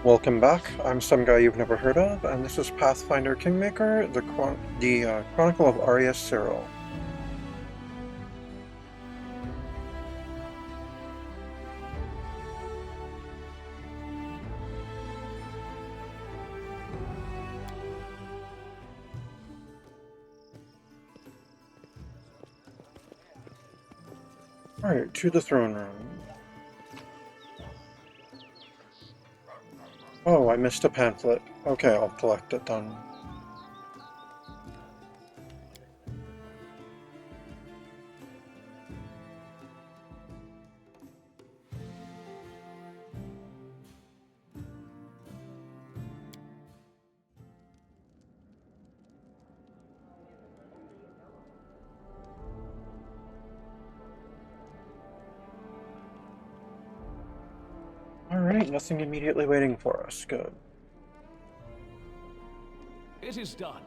Welcome back. I'm some guy you've never heard of, and this is Pathfinder Kingmaker, the Chronicle of Arya Cyril. Alright, to the throne room. Oh, I missed a pamphlet. Okay, I'll collect it then. Alright, nothing immediately waiting for us. Good. It is done.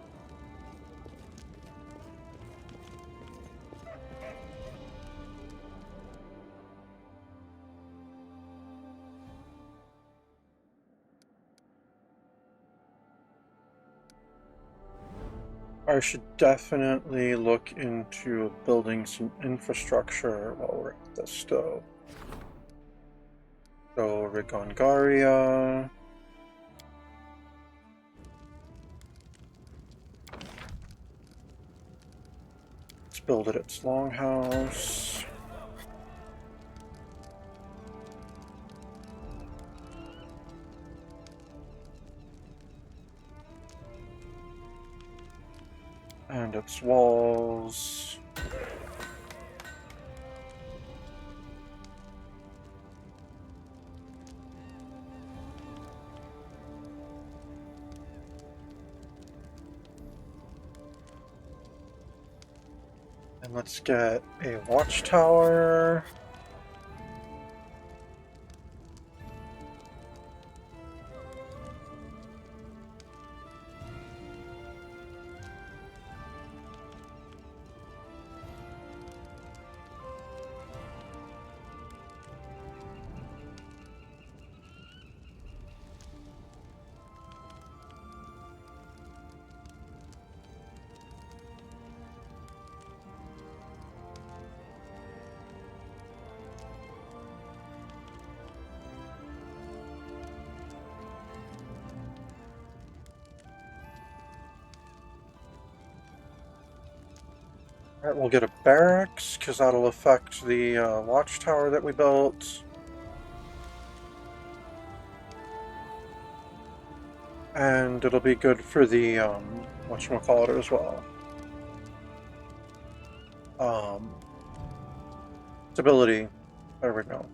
I should definitely look into building some infrastructure while we're at this, though. So, Rigongaria. Let's build it its longhouse. And its walls. And let's get a watchtower. Alright, we'll get a barracks, because that'll affect the watchtower that we built. And it'll be good for the, whatchamacallit as well. Um, Stability. There we go.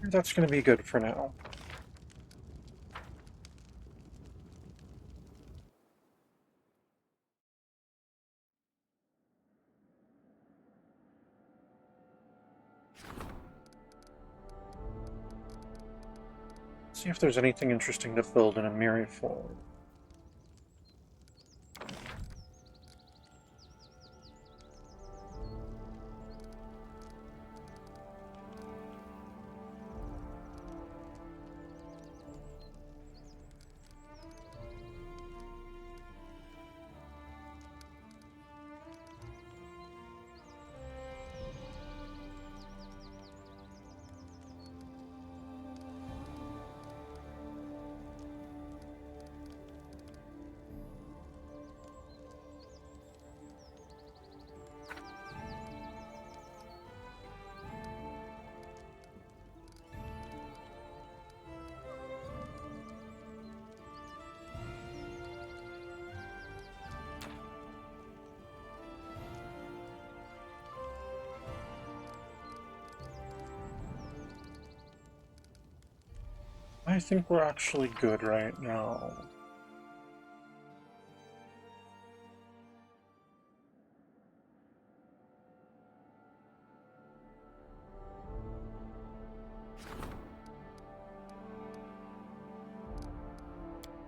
That's going to be good for now. See if there's anything interesting to build in a Miri Ford. I think we're actually good right now.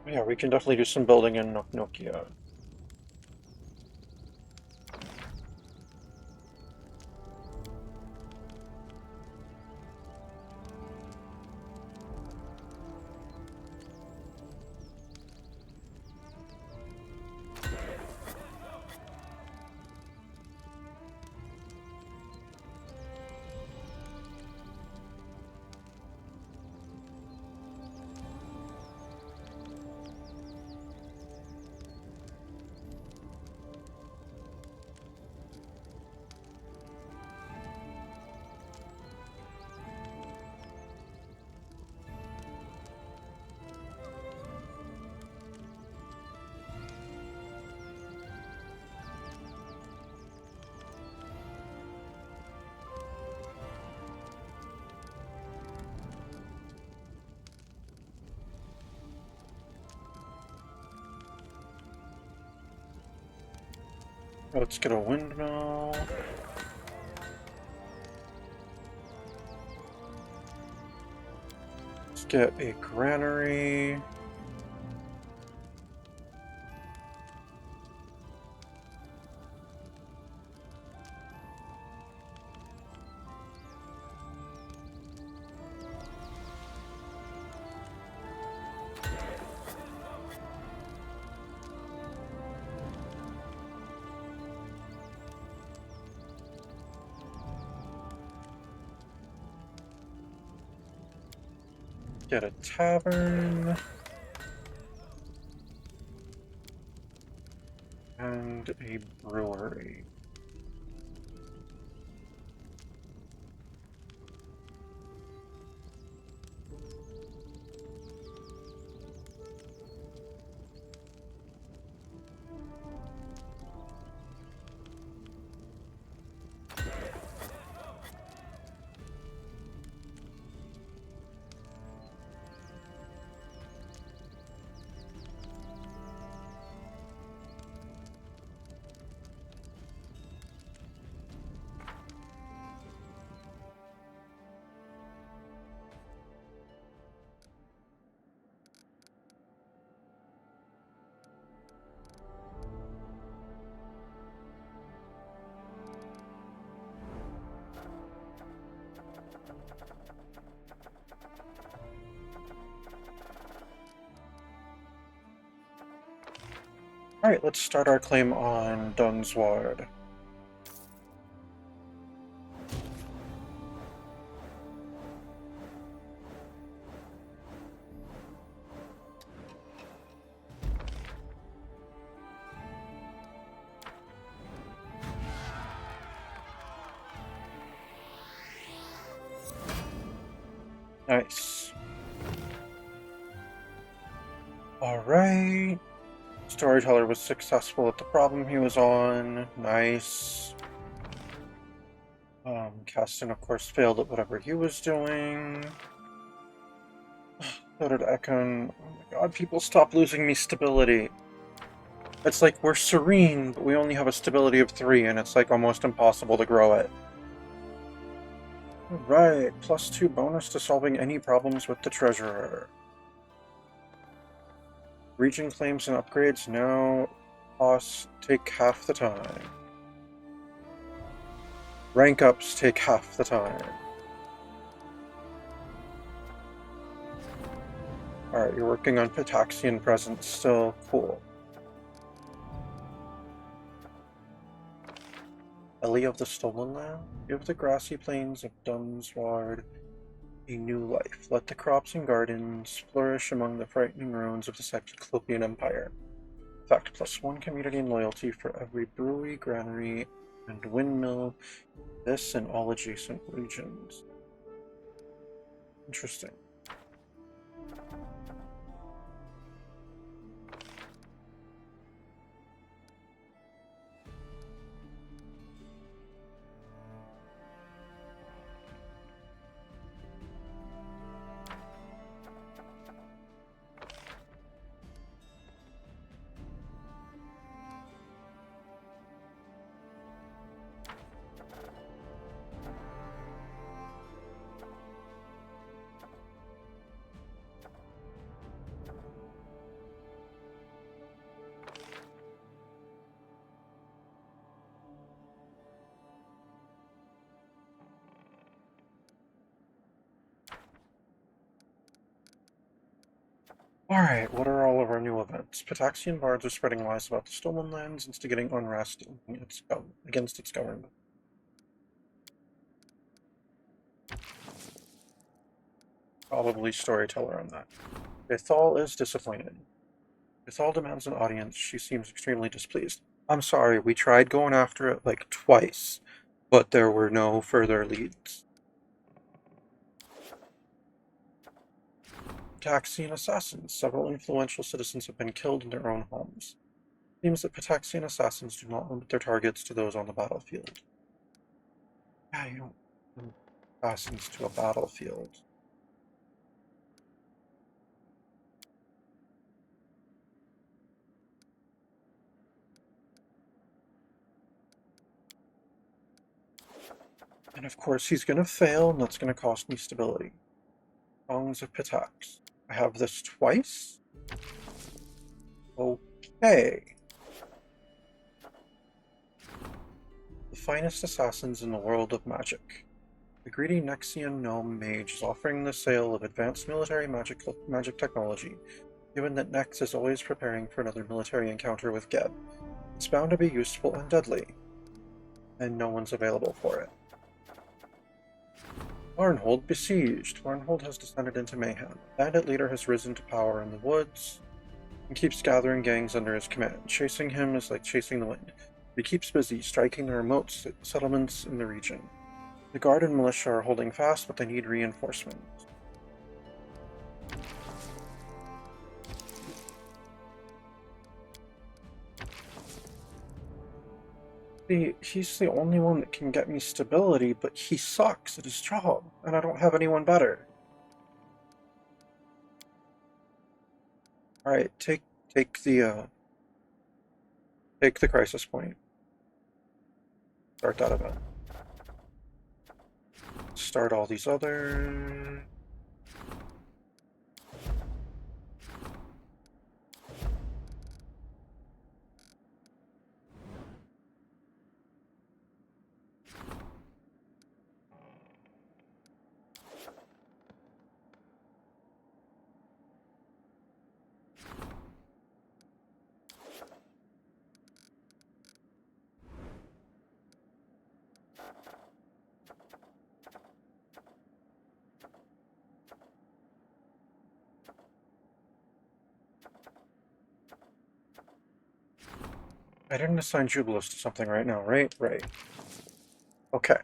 Yeah, we can definitely do some building in Nokia. Let's get a windmill. Let's get a granary. Get a tavern. And a brewery. Alright, let's start our claim on Dunsward. Nice. Alright. Storyteller was successful at the problem he was on. Nice. Caston, of course, failed at whatever he was doing. So did Ekon. Oh my god, people stop losing me stability. It's like we're serene, but we only have a stability of 3, and it's like almost impossible to grow it. Right, +2 bonus to solving any problems with the treasurer. Region claims and upgrades now take half the time. Rank ups take half the time. Alright, you're working on Pitaxian presence still. Cool. Ellie of the Stolen Land? Give the grassy plains of Dunsward a new life. Let the crops and gardens flourish among the frightening ruins of the Cyclopean Empire. Fact, +1 community and loyalty for every brewery, granary, and windmill. This and all adjacent regions. Interesting. Alright, what are all of our new events? Pitaxian bards are spreading lies about the stolen lands, instigating unrest against its government. Probably storyteller on that. Ithal is disappointed. Ithal demands an audience. She seems extremely displeased. I'm sorry, we tried going after it like twice, but there were no further leads. Pitaxian assassins. Several influential citizens have been killed in their own homes. It seems that Pitaxian assassins do not limit their targets to those on the battlefield. Yeah, you don't limit assassins to a battlefield. And of course he's gonna fail, and that's gonna cost me stability. Songs of Pitax. I have this twice? Okay. The finest assassins in the world of magic. The greedy Nexian gnome mage is offering the sale of advanced military magic technology, given that Nex is always preparing for another military encounter with Geb. It's bound to be useful and deadly, and no one's available for it. Varnhold besieged. Varnhold has descended into mayhem. The bandit leader has risen to power in the woods and keeps gathering gangs under his command. Chasing him is like chasing the wind. He keeps busy, striking the remote settlements in the region. The guard and militia are holding fast, but they need reinforcements. See, he's the only one that can get me stability, but he sucks at his job, and I don't have anyone better. Alright, take the crisis point. Start that event. Start all these other. I didn't assign Jubilus to something right now, right? Right. Okay.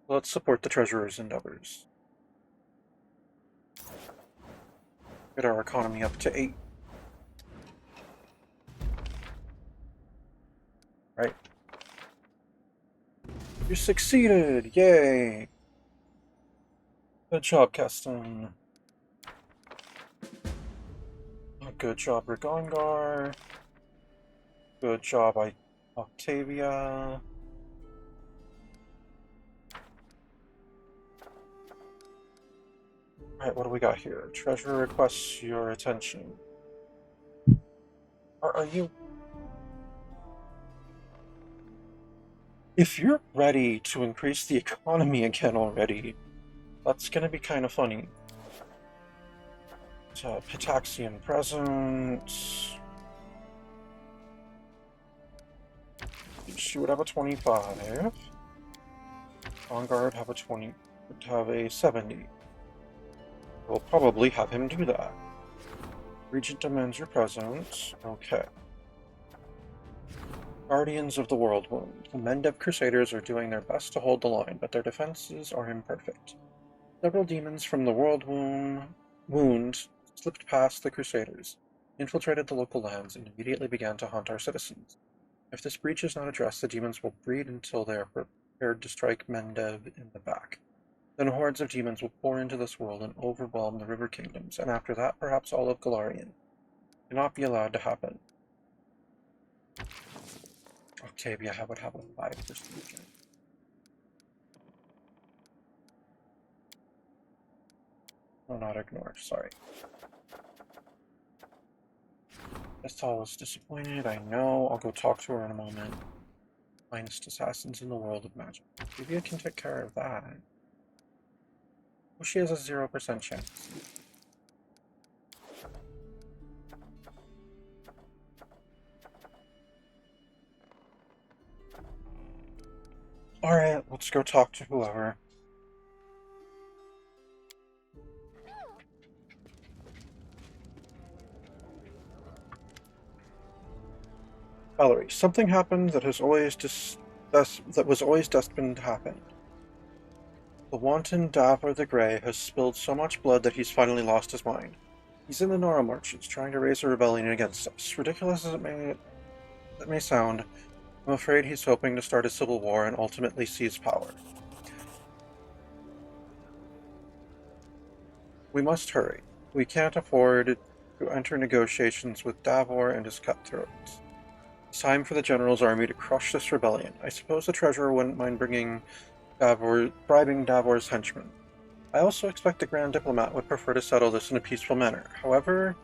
Let's support the Treasurer's endeavors. Get our economy up to 8. Right. You succeeded! Yay! Good job, Keston. Good job, Rigongar. Good job, Octavia. Alright, what do we got here? Treasurer requests your attention. Are you... If you're ready to increase the economy again already, that's gonna be kind of funny. Pitaxian presence. She would have a 25. Vanguard have a 70. We'll probably have him do that. Regent demands your presence. Okay. Guardians of the World Wound. The Mendev Crusaders are doing their best to hold the line, but their defenses are imperfect. Several demons from the World Wound slipped past the Crusaders, infiltrated the local lands, and immediately began to hunt our citizens. If this breach is not addressed, the demons will breed until they are prepared to strike Mendev in the back. Then hordes of demons will pour into this world and overwhelm the river kingdoms, and after that, perhaps all of Golarion. It cannot be allowed to happen. Octavia would have a 5 prestige. No, not ignore, sorry. Estal is disappointed, I know. I'll go talk to her in a moment. Finest assassins in the world of magic. Octavia can take care of that. Well, she has a 0% chance. Alright, let's go talk to whoever. Valerie, something happened that that was always destined to happen. The wanton Davor the Grey has spilled so much blood that he's finally lost his mind. He's in the Nora Marches, trying to raise a rebellion against us. Ridiculous as it may sound, I'm afraid he's hoping to start a civil war and ultimately seize power. We must hurry. We can't afford to enter negotiations with Davor and his cutthroats. It's time for the General's army to crush this rebellion. I suppose the Treasurer wouldn't mind bribing Davor's henchmen. I also expect the Grand Diplomat would prefer to settle this in a peaceful manner. However,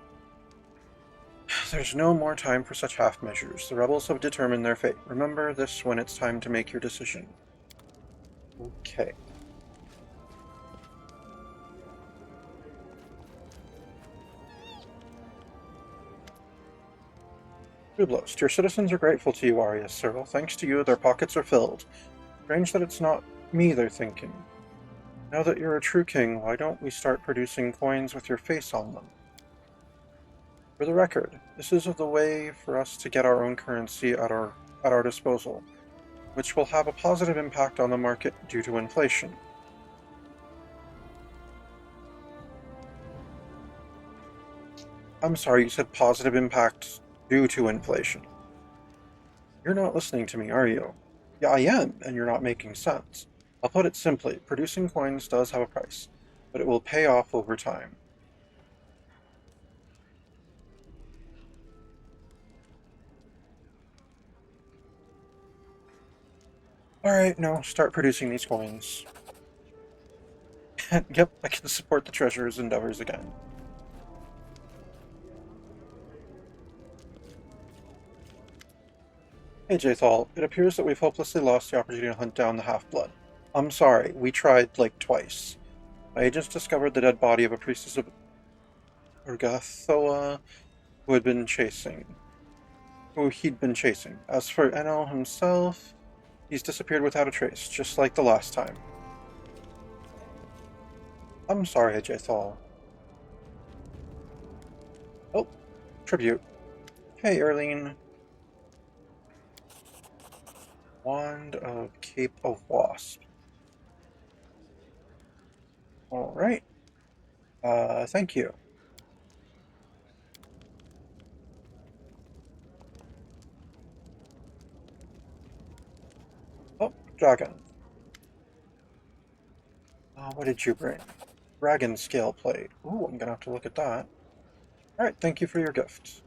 there's no more time for such half measures. The rebels have determined their fate. Remember this when it's time to make your decision. Okay. Rublos, your citizens are grateful to you, Arya Cyril. Thanks to you, their pockets are filled. Strange that it's not me they're thinking. Now that you're a true king, why don't we start producing coins with your face on them? For the record, this is the way for us to get our own currency at our disposal, which will have a positive impact on the market due to inflation. I'm sorry, you said positive impact due to inflation. You're not listening to me, are you? Yeah, I am, and you're not making sense. I'll put it simply, producing coins does have a price, but it will pay off over time. Alright, no, start producing these coins. Yep, I can support the treasurer's endeavors again. Hey, Jathal, it appears that we've hopelessly lost the opportunity to hunt down the Half-Blood. I'm sorry, we tried, like, twice. My agents discovered the dead body of a priestess of Urgathoa who had been chasing. Who he'd been chasing. As for Enel himself, he's disappeared without a trace, just like the last time. I'm sorry, Jathal. Oh, tribute. Hey, Erlene. Wand of Cape of Wasp. Alright. Thank you. Oh, dragon. What did you bring? Dragon scale plate. Ooh, I'm gonna have to look at that. Alright, thank you for your gift.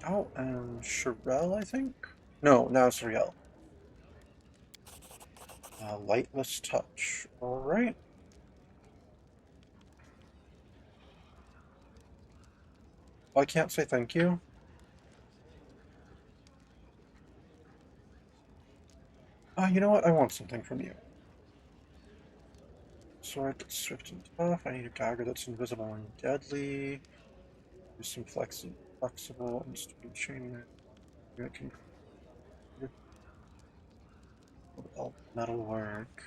Oh, and Sherelle, I think? No, Nazriel. Lightless touch. Alright. Well, I can't say thank you. You know what? I want something from you. Sword that's swift and tough. I need a dagger that's invisible and deadly. There's some flexible and chain that can metal work.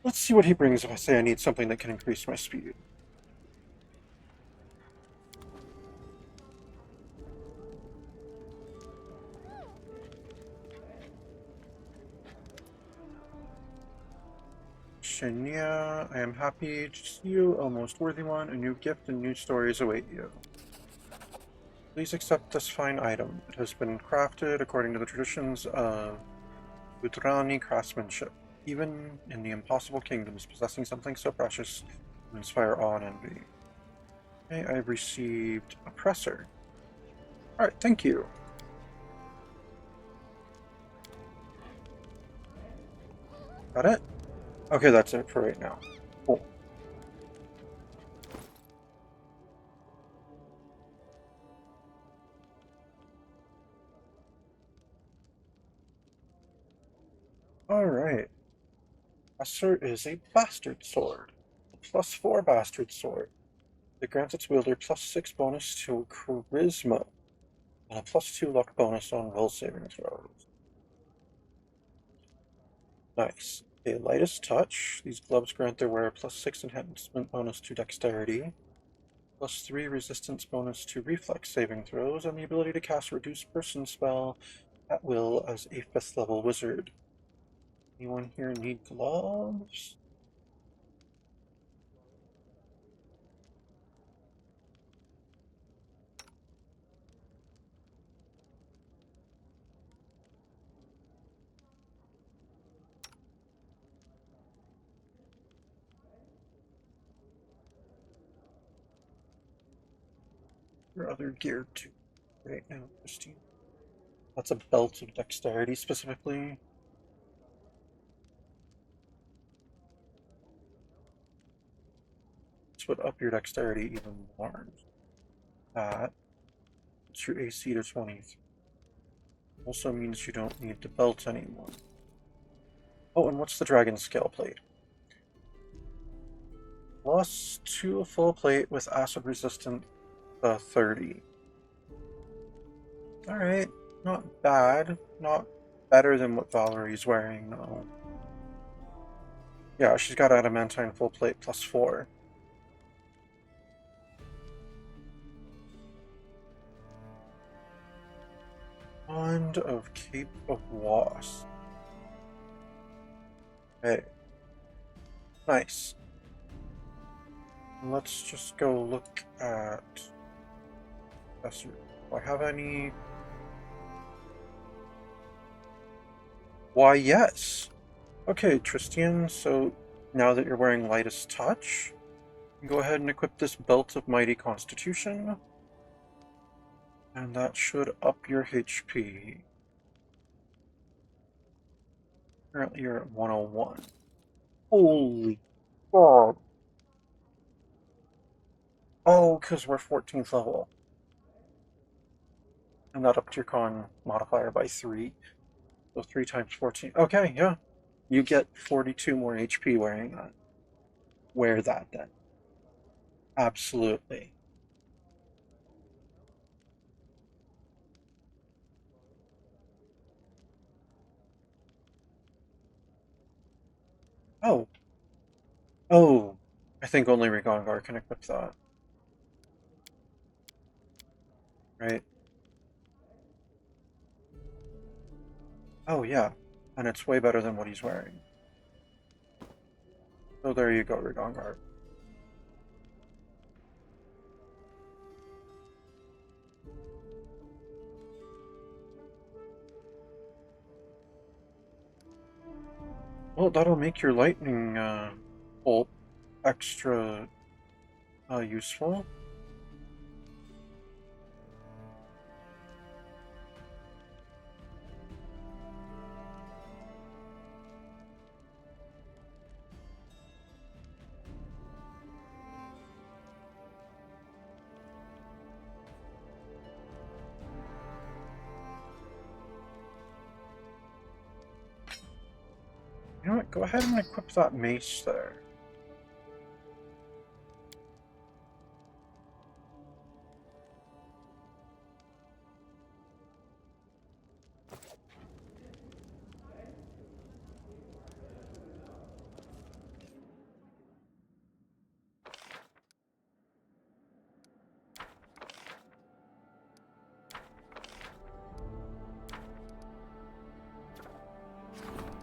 Let's see what he brings if I say I need something that can increase my speed. Shenya, I am happy to see you, O most worthy one. A new gift and new stories await you. Please accept this fine item. It has been crafted according to the traditions of Utrani craftsmanship. Even in the impossible kingdoms, possessing something so precious would inspire awe and envy. Okay, I've received a presser. Alright, thank you. Got it? Okay, that's it for right now. Cool. Alright. Presser is a bastard sword. +4 Bastard Sword. It grants its wielder +6 bonus to Charisma and a +2 luck bonus on will saving throws. Nice. Okay, Lightest Touch. These gloves grant their wearer +6 enhancement bonus to Dexterity, +3 resistance bonus to reflex saving throws, and the ability to cast Reduce Person spell at will as a 5th level wizard. Anyone here need gloves? Or other gear too, right now, Christine? That's a belt of dexterity specifically. This would up your dexterity even more. That puts your AC to 23. Also means you don't need the belt anymore. Oh, and what's the dragon scale plate? +2 full plate with acid resistant 30. Alright, not bad. Not better than what Valerie's wearing, though. Yeah, she's got adamantine full plate +4. Wand of Cape of Wasp. Hey. Nice. Let's just go look at... Do I have any... Why, yes! Okay, Tristian, so now that you're wearing Lightest Touch, go ahead and equip this Belt of Mighty Constitution. And that should up your HP. Currently you're at 101. Holy God! Oh, because we're 14th level. And that upped your con modifier by 3. So 3 times 14. Okay, yeah. You get 42 more HP wearing that. Wear that then. Absolutely. Oh. Oh. I think only Rigongar can equip that. Right? Oh, yeah. And it's way better than what he's wearing. So there you go, Rigongar. Well, that'll make your lightning bolt extra useful. You know what? Go ahead and equip that mace there.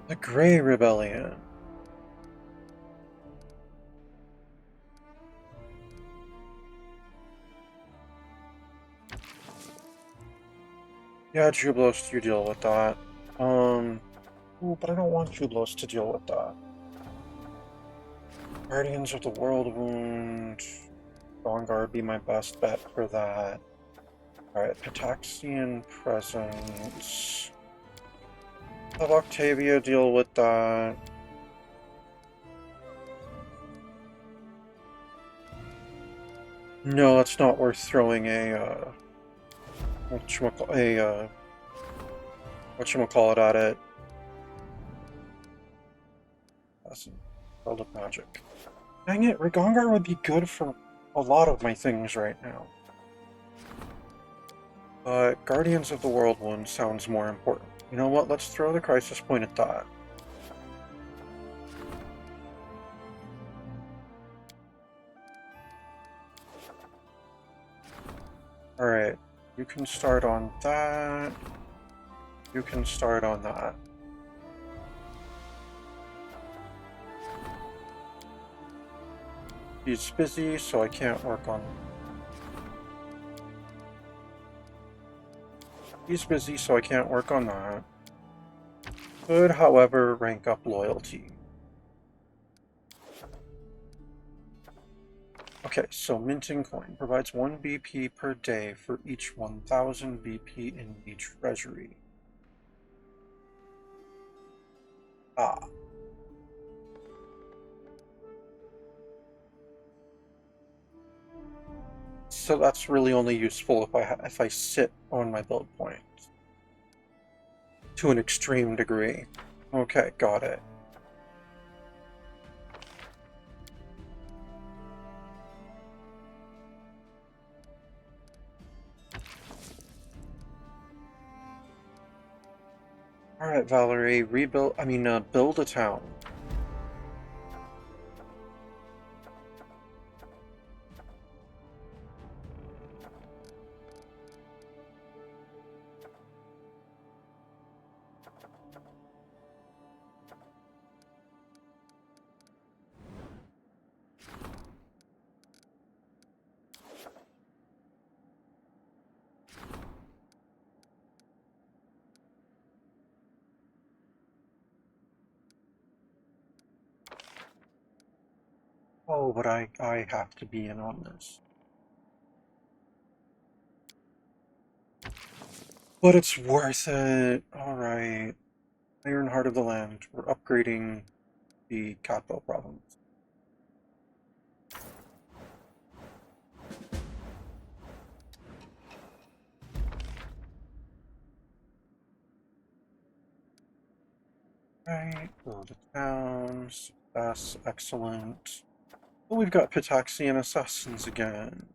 The Grey Rebellion. Yeah, Jublos, you deal with that. Ooh, but I don't want Jublos to deal with that. Guardians of the World Wound. Dawnguard be my best bet for that. Alright, Pitaxian Presence. Have Octavia deal with that. No, it's not worth throwing a, whatchamacallit at it. That's World of Magic. Dang it, Regongar would be good for a lot of my things right now. But Guardians of the World one sounds more important. You know what, let's throw the Crisis Point at that. Alright, you can start on that. You can start on that. He's busy, so I can't work on... He's busy, so I can't work on that. Could, however, rank up loyalty. Okay, so minting coin provides 1 BP per day for each 1000 BP in the treasury. Ah. So that's really only useful if I sit on my build point. To an extreme degree. Okay, got it. Alright, Valerie, build a town. Oh, but I have to be in on this. But it's worth it. Alright. Iron Heart of the Land. We're upgrading the capital province. Right, build a town. That's excellent. Oh, we've got Pitaxian Assassins again.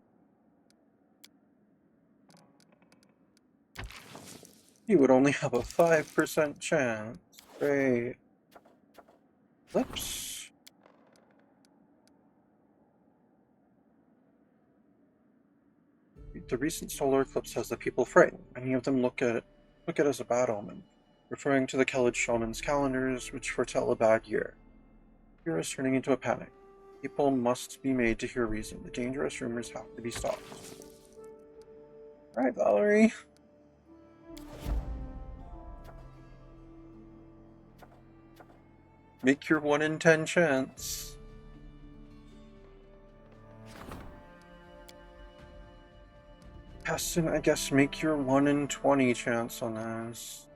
You would only have a 5% chance. Great. Eclipse. The recent solar eclipse has the people frightened. Many of them look at it as a bad omen, referring to the Kelid shaman's calendars, which foretell a bad year. Fear is turning into a panic. People must be made to hear reason. The dangerous rumors have to be stopped. Alright, Valerie. Make your 1 in 10 chance. Keston, I guess make your 1 in 20 chance on this.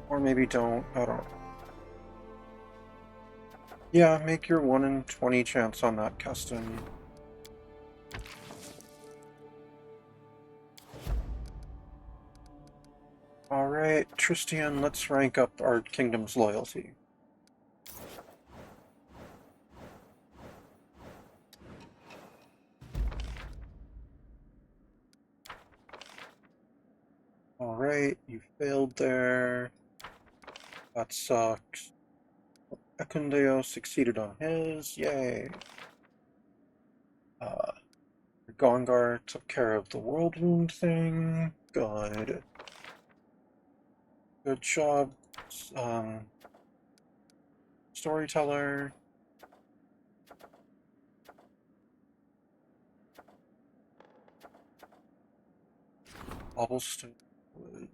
Or maybe don't. I don't know. Yeah, make your 1 in 20 chance on that, Keston. Alright, Tristian, let's rank up our kingdom's loyalty. Alright, you failed there. That sucks. Ekundeo succeeded on his, yay. Gongar took care of the world wound thing. Good. Good job, storyteller. Cobblestone Wood.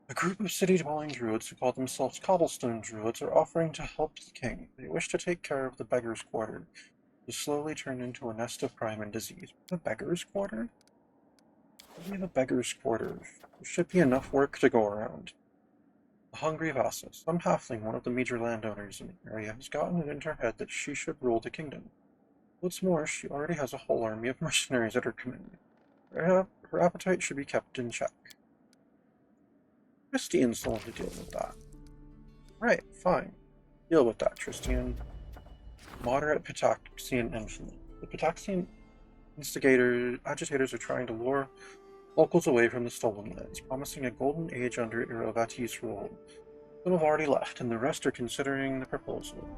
A group of city-dwelling druids who call themselves Cobblestone Druids are offering to help the king. They wish to take care of the Beggar's Quarter, who slowly turned into a nest of crime and disease. The Beggar's Quarter? Maybe the Beggar's Quarter. There should be enough work to go around. The hungry Vasa, some halfling, one of the major landowners in the area, has gotten it into her head that she should rule the kingdom. What's more, she already has a whole army of mercenaries at her command. her appetite should be kept in check. Tristian's the one to deal with that. Right, fine. Deal with that, Tristian. Moderate Pitaxian influence. The Pitaxian agitators are trying to lure locals away from the stolen lands, promising a golden age under Irovatis' rule. Some have already left, and the rest are considering the proposal.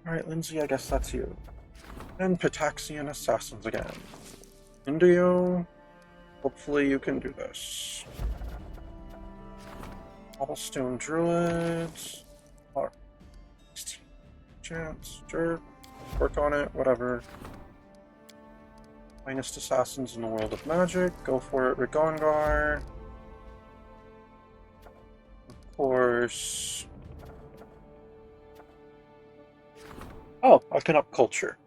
Alright, Lindsay, I guess that's you. And Pitaxian assassins again. Indio, hopefully you can do this. Cobblestone druids. Chance, sure. Work on it, whatever. Finest assassins in the world of magic. Go for it, Rigongar. Of course. Oh, I can up culture.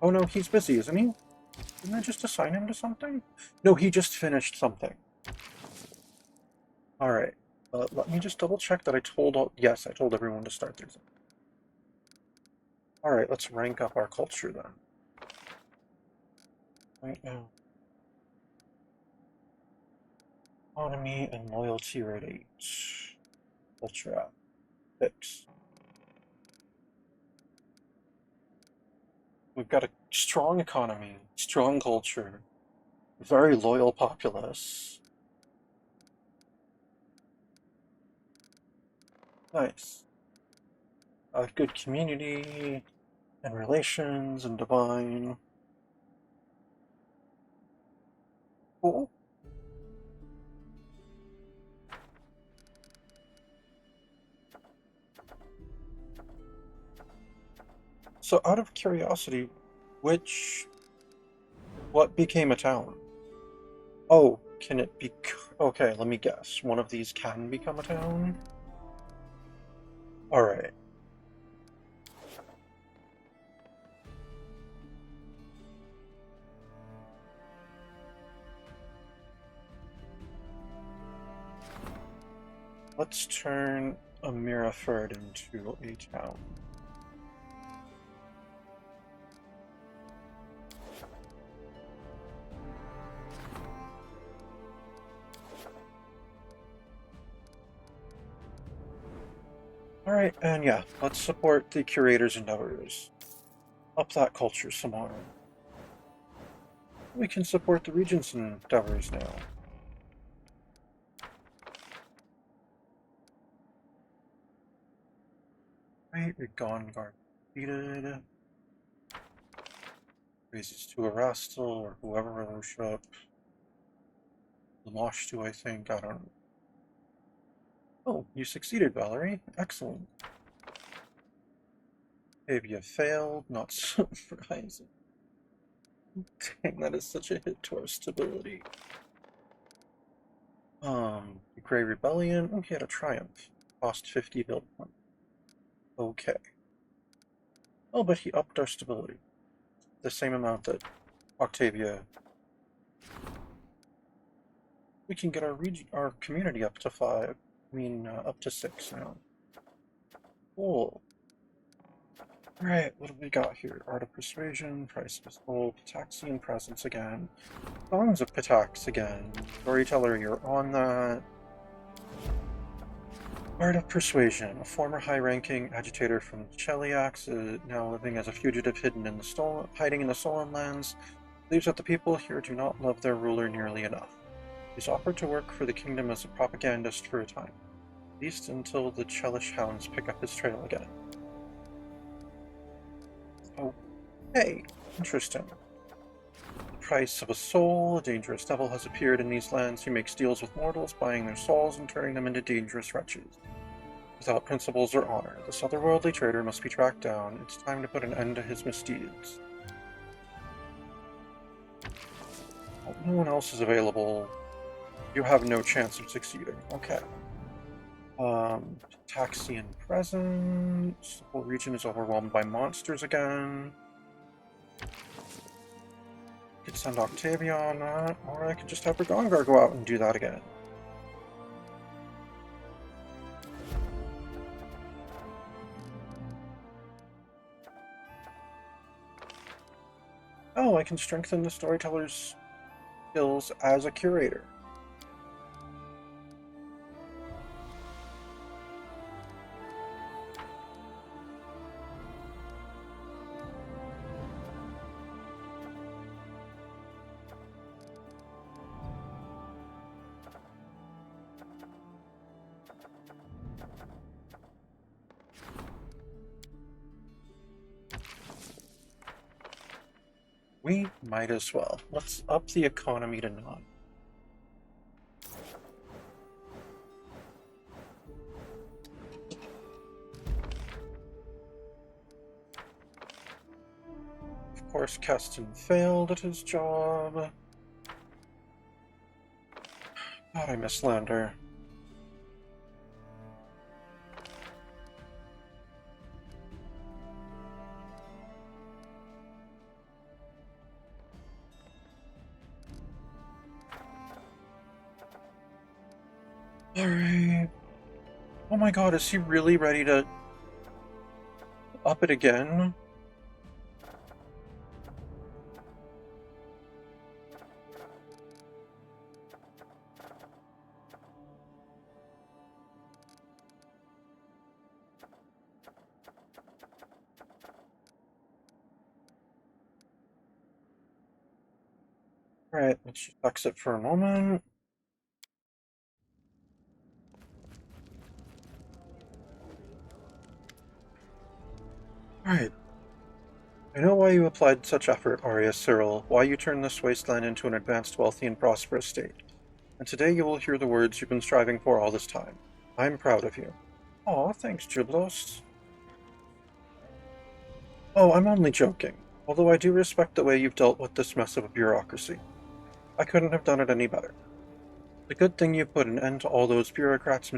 Oh no, he's busy, isn't he? Didn't I just assign him to something? No, he just finished something. Alright. Let me just double check that I told yes, I told everyone to start theirs. Alright, let's rank up our culture then. Right now. Economy and loyalty rate 8. Culture 6. We've got a strong economy, strong culture, very loyal populace. Nice. A good community and relations and divine. Cool. So out of curiosity, what became a town? Oh, can it be, okay, let me guess. One of these can become a town? Alright. Let's turn Amiraford into a town. Alright, and yeah, let's support the curator's endeavors. Up that culture some more. We can support the regent's endeavors now. Right, Rigongar defeated. Raises to Erastil or whoever Rulership. Lamashtu, I think, I don't know. Oh, you succeeded, Valerie. Excellent. Avia failed, not surprising. Dang, that is such a hit to our stability. The Grey Rebellion. Oh, he had a triumph. Cost 50 build points. Okay. Oh, but he upped our stability. The same amount that Octavia. We can get our community up to 5. I mean, up to 6 now. Cool. Alright, what do we got here? Art of Persuasion, Price of Gold, Pitaxian Presence again. Songs of Pitax again. Storyteller, you're on that. Art of Persuasion, a former high-ranking agitator from Cheliax, now living as a fugitive hiding in the stolen lands, believes that the people here do not love their ruler nearly enough. He's offered to work for the kingdom as a propagandist for a time, at least until the Chelish hounds pick up his trail again. Oh, hey, interesting. The price of a soul. A dangerous devil has appeared in these lands. He makes deals with mortals, buying their souls and turning them into dangerous wretches. Without principles or honor, this otherworldly traitor must be tracked down. It's time to put an end to his misdeeds. Well, no one else is available. You have no chance of succeeding. Okay. Taxian presence. The whole region is overwhelmed by monsters again. Could send Octavia on that, or I could just have Rigongar go out and do that again. Oh, I can strengthen the storyteller's skills as a curator. We might as well. Let's up the economy to 9. Of course, Keston failed at his job. God, I miss Lander. Alright. Oh my god, is he really ready to up it again? Alright, let's just exit for a moment. Alright. I know why you applied such effort, Arya Cyril, why you turned this wasteland into an advanced, wealthy, and prosperous state. And today you will hear the words you've been striving for all this time. I'm proud of you. Aw, thanks, Jublos. Oh, I'm only joking. Although I do respect the way you've dealt with this mess of a bureaucracy. I couldn't have done it any better. The good thing you put an end to all those bureaucrats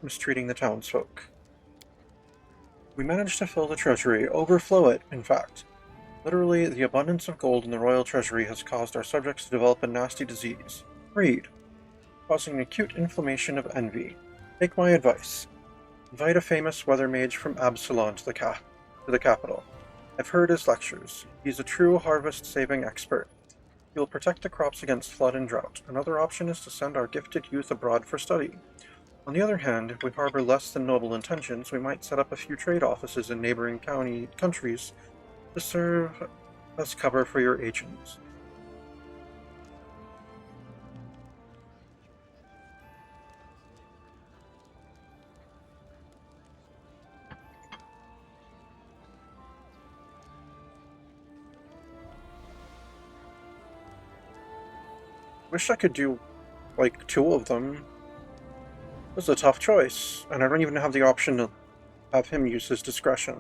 mistreating the townsfolk. We managed to fill the treasury, overflow it, in fact. Literally, the abundance of gold in the royal treasury has caused our subjects to develop a nasty disease. Greed, causing acute inflammation of envy. Take my advice. Invite a famous weather mage from Absalon to the capital. I've heard his lectures. He's a true harvest-saving expert. He will protect the crops against flood and drought. Another option is to send our gifted youth abroad for study. On the other hand, if we harbor less than noble intentions, we might set up a few trade offices in neighboring countries to serve as cover for your agents. Wish I could do, like, 2 of them. This is a tough choice, and I don't even have the option to have him use his discretion.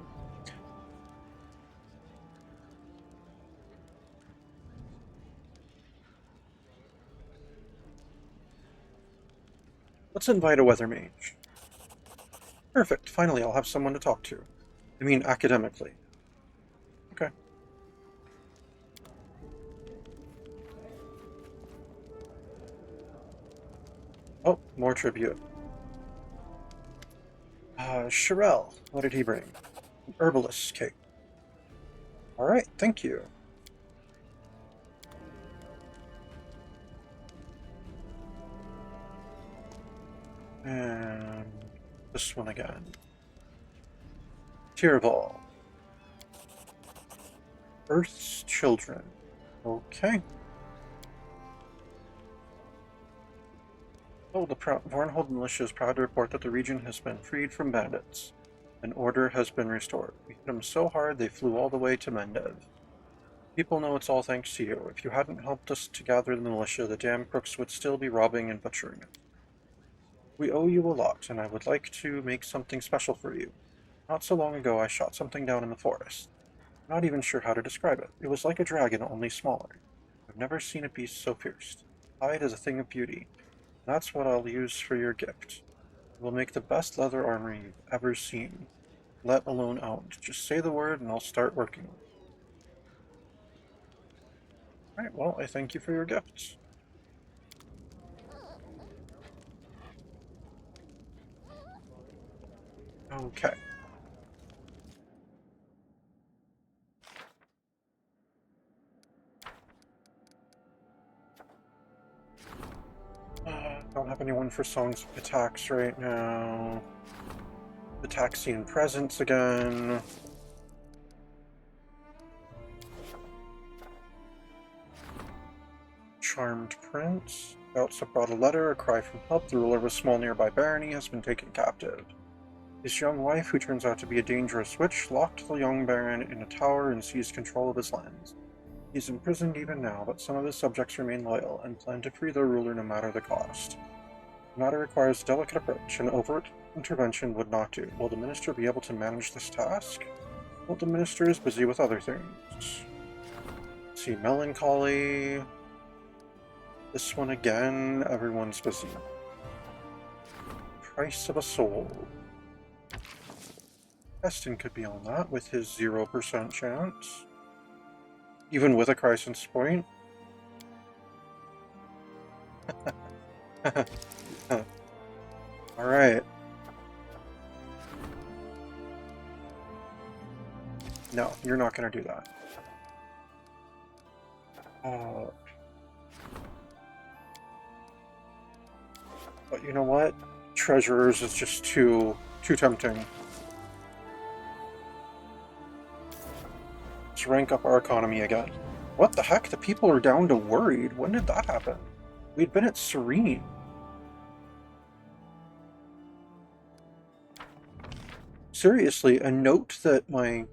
Let's invite a weather mage. Perfect, finally I'll have someone to talk to. I mean, academically. Okay. Oh, more tribute. Sherelle, what did he bring? An herbalist's cake. Alright, thank you. And this one again. Tierval. Earth's Children. Okay. Oh, the Vornhold militia is proud to report that the region has been freed from bandits. And order has been restored. We hit them so hard they flew all the way to Mendev. People know it's all thanks to you. If you hadn't helped us to gather the militia, the damn crooks would still be robbing and butchering it. We owe you a lot, and I would like to make something special for you. Not so long ago, I shot something down in the forest. I'm not even sure how to describe it. It was like a dragon, only smaller. I've never seen a beast so fierce. Hide is a thing of beauty. That's what I'll use for your gift. It will make the best leather armor you've ever seen, let alone owned. Just say the word and I'll start working on it. Alright, well, I thank you for your gifts. Okay. have anyone for Songs of Pitax right now. Pitaxian Presence again. Charmed Prince. Scouts have brought a letter, a cry from help. The ruler of a small nearby barony has been taken captive. His young wife, who turns out to be a dangerous witch, locked the young baron in a tower and seized control of his lands. He is imprisoned even now, but some of his subjects remain loyal and plan to free their ruler no matter the cost. The matter requires a delicate approach, and overt intervention would not do. Will the minister be able to manage this task? Well, the minister is busy with other things. Let's see, Melancholy. This one again, everyone's busy. Price of a Soul. Eston could be on that with his 0% chance. Even with a crisis point. Alright. No, you're not going to do that. But you know what? Treasurers is just too tempting. Let's rank up our economy again. What the heck? The people are down to worried. When did that happen? We'd been at Serene. Seriously, a note that my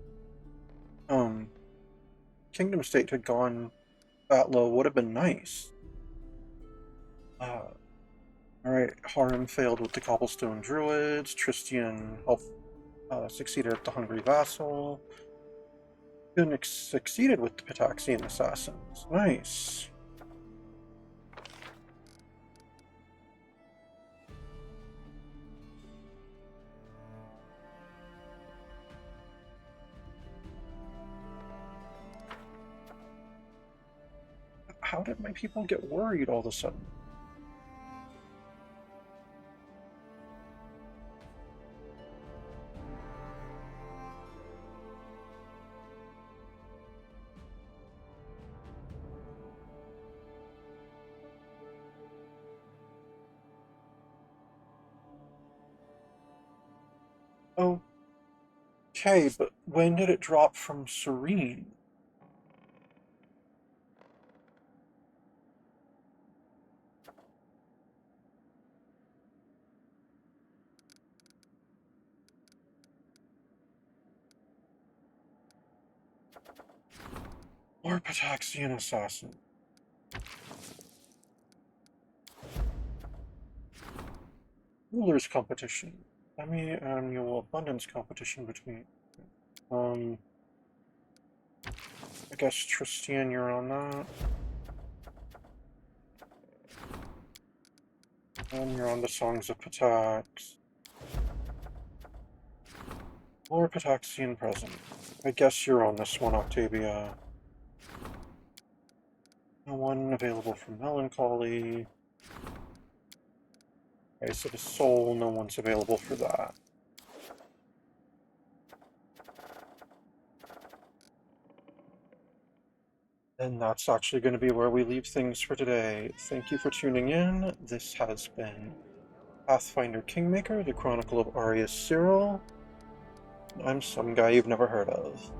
Kingdom State had gone that low would have been nice. Alright, Harem failed with the Cobblestone Druids. Tristian succeeded at the Hungry Vassal. Phoenix succeeded with the Pitaxian Assassins. Nice. How did my people get worried all of a sudden? Okay, but when did it drop from Serene? Or Pitaxian Assassin? Rulers competition. Semi-annual abundance competition between... I guess Tristian, you're on that. And you're on the Songs of Pitax. Or Pitaxian Present. I guess you're on this one, Octavia. No one available for Melancholy. Okay, so the Soul, no one's available for that. And that's actually going to be where we leave things for today. Thank you for tuning in. This has been Pathfinder Kingmaker, the Chronicle of Arius Cyril. I'm some guy you've never heard of.